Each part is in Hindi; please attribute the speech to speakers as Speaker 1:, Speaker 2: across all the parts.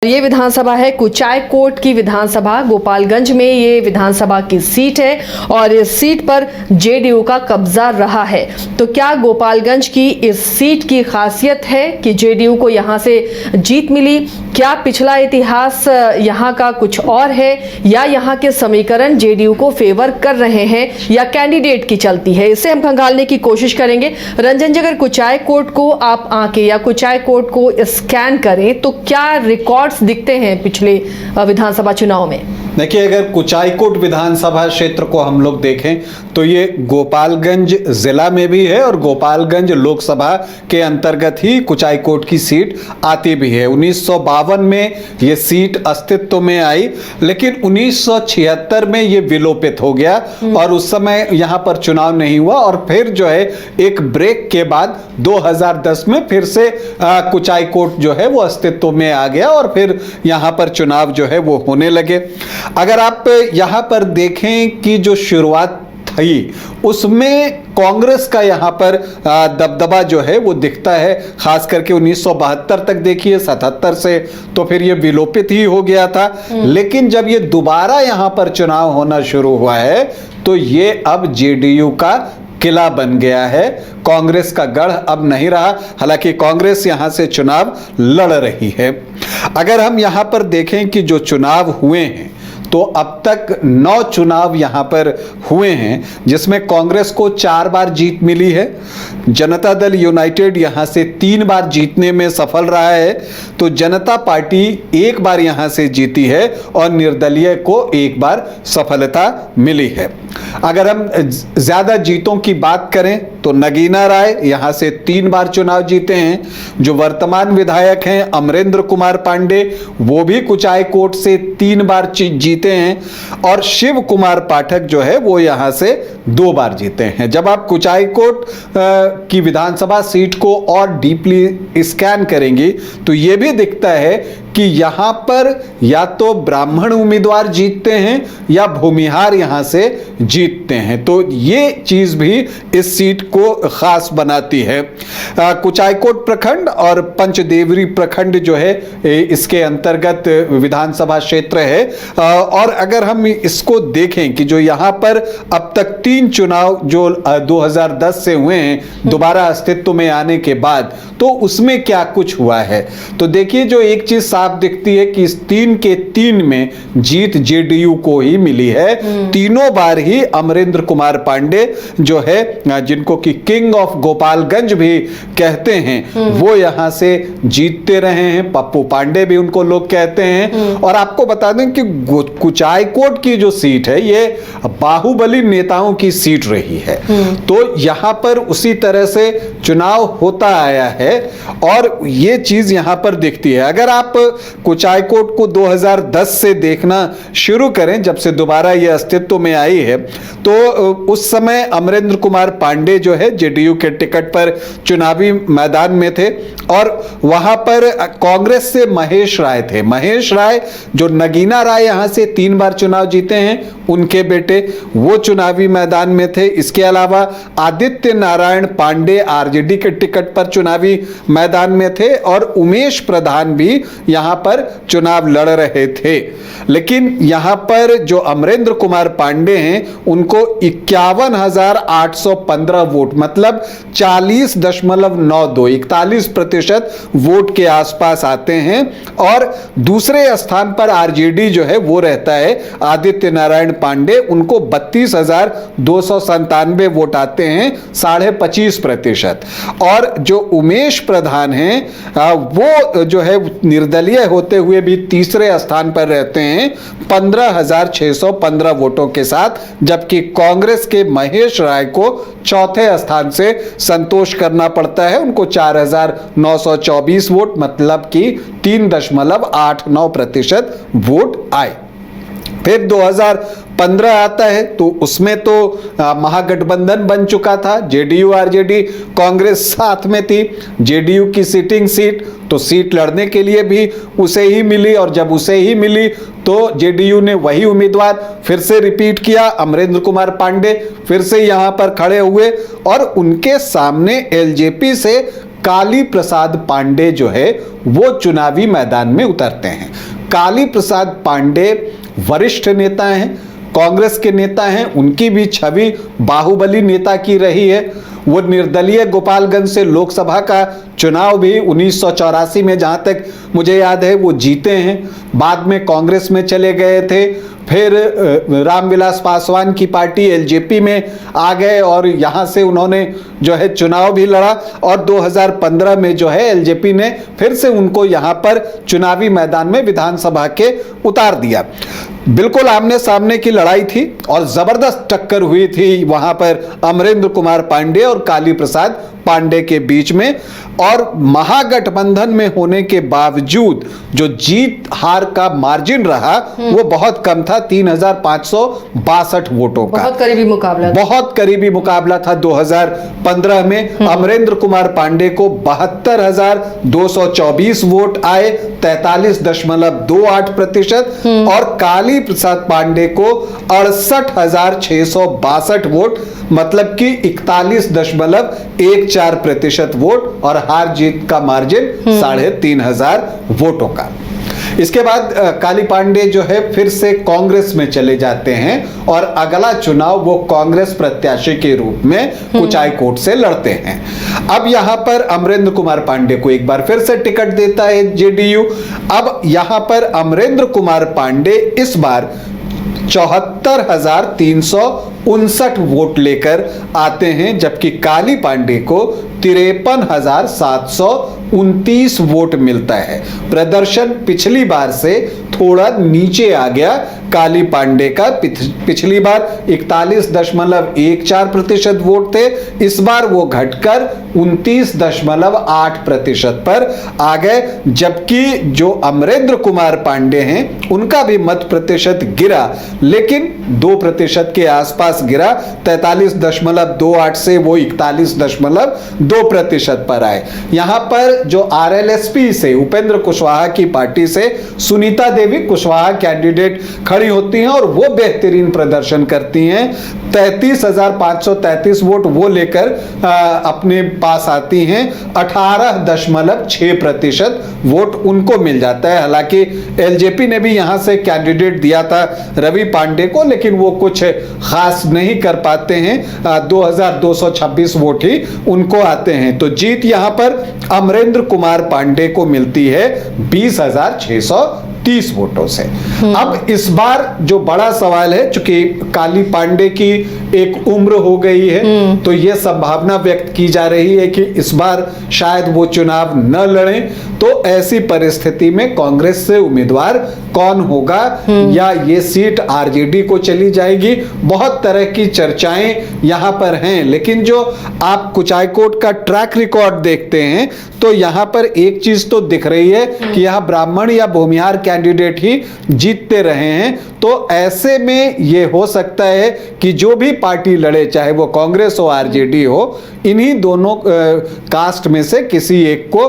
Speaker 1: ये विधानसभा है कुचायकोट की विधानसभा। गोपालगंज में ये विधानसभा की सीट है और इस सीट पर जेडीयू का कब्जा रहा है। तो क्या गोपालगंज की इस सीट की खासियत है कि जेडीयू को यहाँ से जीत मिली? क्या पिछला इतिहास यहाँ का कुछ और है या यहाँ के समीकरण जेडीयू को फेवर कर रहे हैं या कैंडिडेट की चलती है? इसे हम खंगालने की कोशिश करेंगे। रंजन जी, अगर कुचायकोट को आप आके या कुचायकोट को स्कैन करें तो क्या रिकॉर्ड दिखते हैं पिछले विधानसभा चुनाव में?
Speaker 2: देखिए, अगर कुचायकोट विधानसभा क्षेत्र को हम लोग देखें तो ये गोपालगंज जिला में भी है और गोपालगंज लोकसभा के अंतर्गत ही कुचायकोट की सीट आती भी है। 1952 में ये सीट अस्तित्व में आई, लेकिन 1976 में ये विलोपित हो गया और उस समय यहाँ पर चुनाव नहीं हुआ और फिर जो है एक ब्रेक के बाद 2010 में फिर से कुचायकोट जो है वो अस्तित्व में आ गया और फिर यहाँ पर चुनाव जो है वो होने लगे। अगर आप यहाँ पर देखें कि जो शुरुआत थी उसमें कांग्रेस का यहाँ पर दबदबा जो है वो दिखता है, खास करके 1972 तक देखिए, 77 से तो फिर ये विलोपित ही हो गया था। लेकिन जब ये दोबारा यहाँ पर चुनाव होना शुरू हुआ है तो ये अब जेडीयू का किला बन गया है, कांग्रेस का गढ़ अब नहीं रहा। हालांकि कांग्रेस यहां से चुनाव लड़ रही है। अगर हम यहां पर देखें कि जो चुनाव हुए हैं तो अब तक 9 चुनाव यहां पर हुए हैं, जिसमें कांग्रेस को 4 बार जीत मिली है। जनता दल यूनाइटेड यहां से 3 बार जीतने में सफल रहा है, तो जनता पार्टी 1 बार यहां से जीती है और निर्दलीय को 1 बार सफलता मिली है। अगर हम ज्यादा जीतों की बात करें तो नगीना राय यहां से 3 बार चुनाव जीते हैं। जो वर्तमान विधायक हैं अमरेंद्र कुमार पांडे, वो भी कुचायकोट से 3 बार जीते हैं और शिव कुमार पाठक जो है वो यहां से 2 बार जीते हैं। जब आप कुचायकोट की विधानसभा सीट को और डीपली स्कैन करेंगे तो यह भी दिखता है कि यहां पर या तो ब्राह्मण उम्मीदवार जीतते हैं या भूमिहार यहां से जीतते हैं, तो ये चीज भी इस सीट को खास बनाती है। कुचायकोट प्रखंड और पंचदेवरी प्रखंड जो है इसके अंतर्गत विधानसभा क्षेत्र है। और अगर हम इसको देखें कि जो यहां पर अब तक 3 चुनाव जो 2010 से हुए हैं दोबारा अस्तित्व में आने के बाद, तो उसमें क्या कुछ हुआ है, तो देखिए जो एक चीज साफ दिखती है कि इस 3 के 3 में जीत जेडीयू को ही मिली है। तीनों बार ही अमरेंद्र कुमार पांडे जो है, जिनको कि किंग ऑफ गोपालगंज भी कहते हैं, वो यहां से जीतते रहे हैं। पप्पू पांडे भी उनको लोग कहते हैं। और आपको बता दें कि कुचायकोट की जो सीट है ये बाहुबली नेताओं की सीट रही है, तो यहां पर उसी तरह से चुनाव होता आया है और ये चीज यहां पर दिखती है। अगर आप कुचायकोट को 2010 से देखना शुरू करें, जब से दोबारा ये अस्तित्व में आई है, तो उस समय अमरेंद्र कुमार पांडे जो है जेडीयू के टिकट पर चुनावी मैदान में थे और वहां पर कांग्रेस से महेश राय थे। महेश राय जो नगीना राय यहां से 3 बार चुनाव जीते हैं, उनके बेटे, वो चुनावी मैदान में थे। इसके अलावा आदित्य नारायण पांडे आरजेडी के टिकट पर चुनावी मैदान में थे और उमेश प्रधान भी यहां पर चुनाव लड़ रहे थे। लेकिन यहां पर जो अमरेंद्र कुमार पांडे हैं उनको 51,815 वोट, मतलब 40.92 41% वोट के आसपास आते हैं। और दूसरे स्थान पर आरजेडी जो है वो रहता है आदित्य नारायण पांडे, उनको 32,297 वोट आते हैं, 25.5%। और जो उमेश प्रधान हैं वो जो है निर्दलीय होते हुए भी तीसरे स्थान पर रहते हैं 15,615 वोटों के साथ, जबकि कांग्रेस के महेश राय को चौथे स्थान से संतोष करना पड़ता है, उनको 4,924 वोट, मतलब कि 3.89% वोट आए। फिर 2015 आता है तो उसमें तो महागठबंधन बन चुका था, जेडीयू आरजेडी कांग्रेस साथ में थी। जेडीयू की सिटिंग सीट, तो सीट लड़ने के लिए भी उसे ही मिली और जब उसे ही मिली तो जेडीयू ने वही उम्मीदवार फिर से रिपीट किया, अमरेंद्र कुमार पांडे फिर से यहां पर खड़े हुए और उनके सामने एलजेपी से काली प्रसाद पांडे जो है वो चुनावी मैदान में उतरते हैं। काली प्रसाद पांडे वरिष्ठ नेता हैं, कांग्रेस के नेता हैं, उनकी भी छवि बाहुबली नेता की रही है। वो निर्दलीय गोपालगंज से लोकसभा का चुनाव भी 1984 में, जहां तक मुझे याद है, वो जीते हैं। बाद में कांग्रेस में चले गए थे, फिर रामविलास पासवान की पार्टी एलजेपी में आ गए और यहां से उन्होंने जो है चुनाव भी लड़ा और 2015 में जो है एलजेपी ने फिर से उनको यहां पर चुनावी मैदान में विधानसभा के उतार दिया। बिल्कुल आमने सामने की लड़ाई थी और जबरदस्त टक्कर हुई थी वहां पर अमरेंद्र कुमार पांडे और काली प्रसाद पांडे के बीच में। और महागठबंधन में होने के बावजूद जो जीत हार का मार्जिन रहा वो बहुत कम था, 3562 वोटों का।
Speaker 1: बहुत करीबी मुकाबला था।
Speaker 2: बहुत करीबी मुकाबला था। 2015 में अमरेंद्र कुमार पांडे को 72,224 वोट आए, 43.28%, और काली प्रसाद पांडे को 68,662 वोट, मतलब कि 41.14% वोट, और हार जीत का मार्जिन 3,500 वोटों का। इसके बाद काली पांडे जो है फिर से कांग्रेस में चले जाते हैं और अगला चुनाव वो कांग्रेस प्रत्याशी के रूप में कुचायकोट से लड़ते हैं। अब यहां पर अमरेंद्र कुमार पांडे को एक बार फिर से टिकट देता है जेडीयू। अब यहां पर अमरेंद्र कुमार पांडे इस बार 74,359 वोट लेकर आते हैं, जबकि काली पांडे को 53,729 वोट मिलता है। प्रदर्शन पिछली बार से थोड़ा नीचे आ गया काली पांडे का। पिछली बार 41.14% वोट थे, इस बार वो घटकर 29.8% पर आ गए। जबकि जो अमरेंद्र कुमार पांडे हैं उनका भी मत प्रतिशत गिरा, लेकिन 2% के आसपास गिरा। 43.28 से वो 41.2% पर आए। यहां पर जो आरएलएसपी से उपेंद्र कुशवाहा की पार्टी से सुनीता देवी कुशवाहा कैंडिडेट खड़ी होती हैं और वो बेहतरीन प्रदर्शन करती हैं। 33,533 वोट वो लेकर अपने पास आती हैं। 18.6% वोट उनको मिल जाता है। हालांकि एलजेपी ने भी यहां से कैंडिडेट दिया था रवि पांडे को, लेकिन वो कुछ खास नहीं कर पाते हैं। 2,226 वोट ही उनको आते हैं। तो जीत यहां पर अमरेंद्र कुमार पांडे को मिलती है 20,630 वोटों से। अब इस बार जो बड़ा सवाल है, चूंकि काली पांडे की एक उम्र हो गई है, तो यह संभावना व्यक्त की जा रही है कि इस बार शायद वो चुनाव न लड़ें। तो ऐसी परिस्थिति में कांग्रेस से उम्मीदवार कौन होगा, या ये सीट आरजेडी को चली जाएगी, बहुत तरह की चर्चाएं यहां पर हैं। लेकिन जो आप कुचायकोट का ट्रैक रिकॉर्ड देखते हैं तो यहां पर एक चीज तो दिख रही है कि यहां ब्राह्मण या भूमिहार कैंडिडेट ही जीतते रहे हैं। तो ऐसे में यह हो सकता है कि जो भी पार्टी लड़े, चाहे वो कांग्रेस हो आरजेडी हो, इन्हीं दोनों कास्ट में से किसी एक को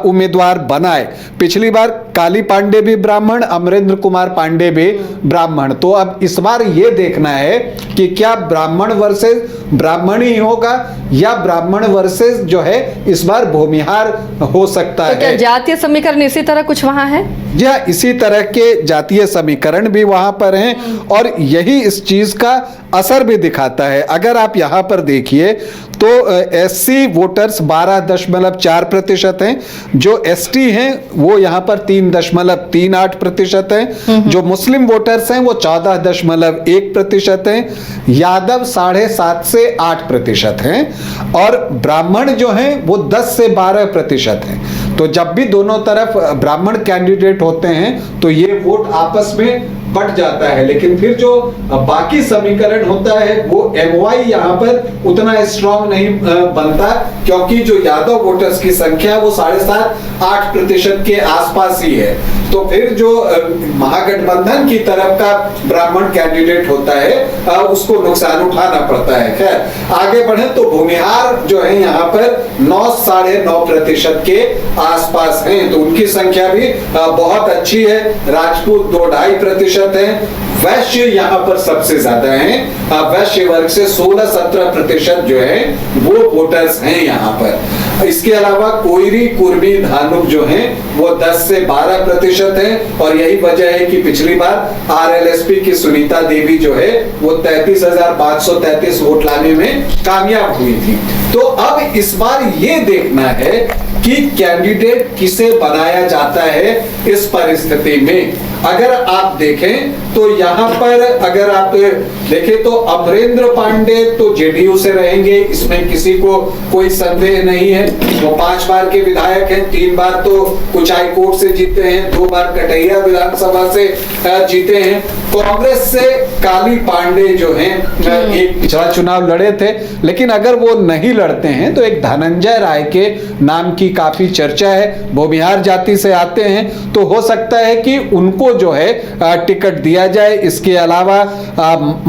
Speaker 2: उम्मीदवार बनाए। पिछली बार काली पांडे भी ब्राह्मण, अमरेंद्र कुमार पांडे भी ब्राह्मण। तो अब इस बार यह देखना है कि क्या ब्राह्मण वर्सेस ब्राह्मण ही होगा या ब्राह्मण वर्सेस जो है इस बार भूमिहार हो सकता
Speaker 1: तो क्या
Speaker 2: है।
Speaker 1: जातीय समीकरण इसी तरह कुछ वहां है?
Speaker 2: जी हाँ, इसी तरह के जातीय समीकरण भी वहां पर हैं और यही इस चीज का असर भी दिखाता है। अगर आप यहां पर देखिए तो एससी वोटर्स 12.4% हैं, जो एसटी हैं वो यहां पर 3.38% हैं, जो मुस्लिम वोटर्स हैं वो 14.1% हैं, यादव 7.5 से 8% हैं, और ब्राह्मण जो हैं वो 10 से 12% हैं। तो जब भी दोनों तरफ ब्राह्मण कैंडिडेट होते हैं तो ये वोट आपस में बट जाता है। लेकिन फिर जो बाकी समीकरण होता है वो एमवाई यहां पर उतना स्ट्रांग नहीं बनता, क्योंकि जो यादव वोटर्स की संख्या है वो 7.5-8% के आसपास ही है। तो फिर जो महागठबंधन की तरफ का ब्राह्मण कैंडिडेट होता है उसको नुकसान उठाना पड़ता है। खैर आगे बढ़े तो भूमिहार जो है यहाँ पर 9-9.5% के आसपास हैं, तो उनकी संख्या भी बहुत अच्छी है। राजपूत 2-2.5% है। वैश्य यहाँ पर सबसे ज्यादा हैं। वैश्य वर्ग से 16-17% जो है वो वोटर्स हैं यहाँ पर। इसके अलावा कोयरी, कुर्मी, धानुक जो हैं वो 10 से 12% है और यही वजह है कि पिछली बार आरएलएसपी की सुनीता देवी जो है वो 33,533 वोट लाने में कामयाब हुई थी। तो अब इस बार ये देखना है कि कैंडिडेट किसे बनाया जाता है इस परिस्थिति में। अगर आप देखें तो यहां पर अगर आप देखें तो अमरेंद्र पांडे तो जेडीयू से रहेंगे, इसमें किसी को कोई संदेह नहीं है। वो 5 बार के विधायक हैं, 3 बार तो कुचाई कोट से जीते हैं, 2 बार कटैया विधानसभा से जीते हैं। कांग्रेस से काली पांडे जो हैं एक पिछला चुनाव लड़े थे, लेकिन अगर वो नहीं लड़ते हैं तो एक धनंजय राय के नाम की काफी चर्चा है, भूमिहार जाति से आते हैं, तो हो सकता है कि उनको जो है टिकट दिया जाए। इसके अलावा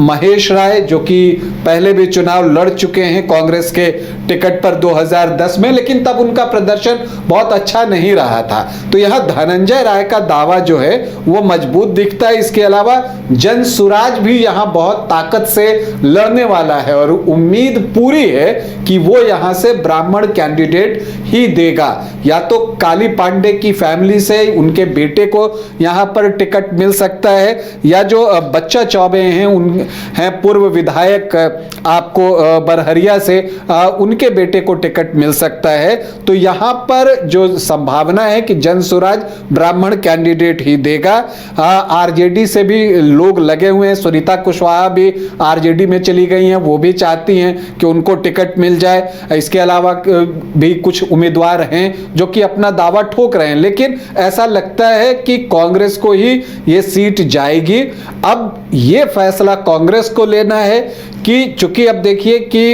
Speaker 2: महेश राय जो कि पहले भी चुनाव लड़ चुके हैं कांग्रेस के टिकट पर 2010 में, लेकिन तब उनका प्रदर्शन बहुत अच्छा नहीं रहा था, तो यहां धनंजय राय का दावा जो है वो मजबूत दिखता है। इसके अलावा जनसुराज भी यहां बहुत ताकत से लड़ने वाला है और उम्मीद पूरी है कि वो यहां से ब्राह्मण कैंडिडेट ही देगा। या तो काली पांडे की फैमिली से उनके बेटे को यहां पर टिकट मिल सकता है, या जो बच्चा चौबे हैं उन हैं पूर्व विधायक आपको बरहरिया से, उनके बेटे को टिकट मिल सकता है। तो यहां पर जो संभावना है कि जनसुराज ब्राह्मण कैंडिडेट ही देगा। आरजेडी से भी लोग लगे हुए हैं, सुनीता कुशवाहा भी आरजेडी में चली गई हैं, वो भी चाहती हैं कि उनको टिकट मिल जाए। इसके अलावा भी कुछ उम्मीदवार हैं जो कि अपना दावा ठोक रहे हैं, लेकिन ऐसा लगता है कि कांग्रेस को ही ये सीट जाएगी। अब ये फैसला कांग्रेस को लेना है कि चूंकि अब देखिए कि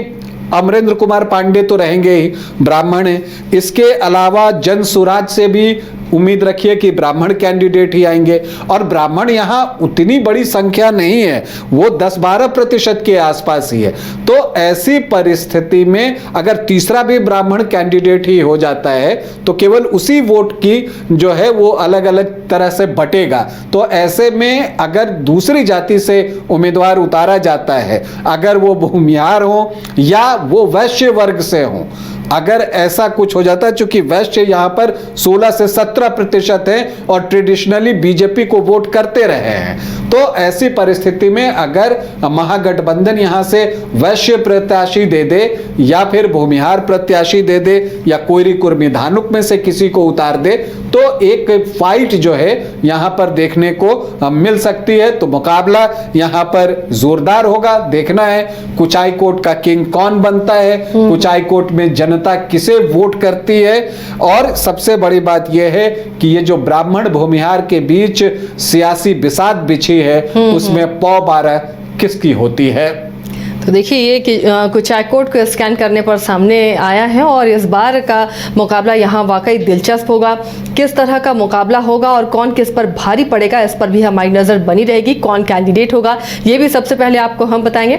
Speaker 2: अमरेंद्र कुमार पांडे तो रहेंगे ही, ब्राह्मण हैं, इसके अलावा जनसुराज से भी उम्मीद रखिए कि ब्राह्मण कैंडिडेट ही आएंगे, और ब्राह्मण यहां उतनी बड़ी संख्या नहीं है, वो 10-12% के आसपास ही है। तो ऐसी परिस्थिति में अगर तीसरा भी ब्राह्मण कैंडिडेट ही हो जाता है तो केवल उसी वोट की जो है वो अलग अलग तरह से बटेगा। तो ऐसे में अगर दूसरी जाति से उम्मीदवार उतारा जाता है, अगर वो भूमिहार हो या वो वैश्य वर्ग से हो, अगर ऐसा कुछ हो जाता है, चूंकि वैश्य यहां पर 16 से 17% है और ट्रेडिशनली बीजेपी को वोट करते रहे हैं, तो ऐसी परिस्थिति में अगर महागठबंधन यहां से वैश्य प्रत्याशी दे दे या फिर भूमिहार प्रत्याशी दे दे या कोयरी, कुर्मी, धानुक में से किसी को उतार दे, तो एक फाइट जो है यहां पर देखने को मिल सकती है। तो मुकाबला यहां पर जोरदार होगा। देखना है कुचाई कोट का किंग कौन बनता है, कुचाई कोट में जनता किसे वोट करती है, और सबसे बड़ी बात यह है कि ये जो ब्राह्मण भूमिहार के बीच सियासी बिसात बिछी है उसमें पौ 12 किसकी होती है।
Speaker 1: तो देखिए ये कि कुचाई कोट को स्कैन करने पर सामने आया है और इस बार का मुकाबला यहाँ वाकई दिलचस्प होगा। किस तरह का मुकाबला होगा और कौन किस पर भारी पड़ेगा, इस पर भी हमारी नज़र बनी रहेगी। कौन कैंडिडेट होगा ये भी सबसे पहले आपको हम बताएंगे।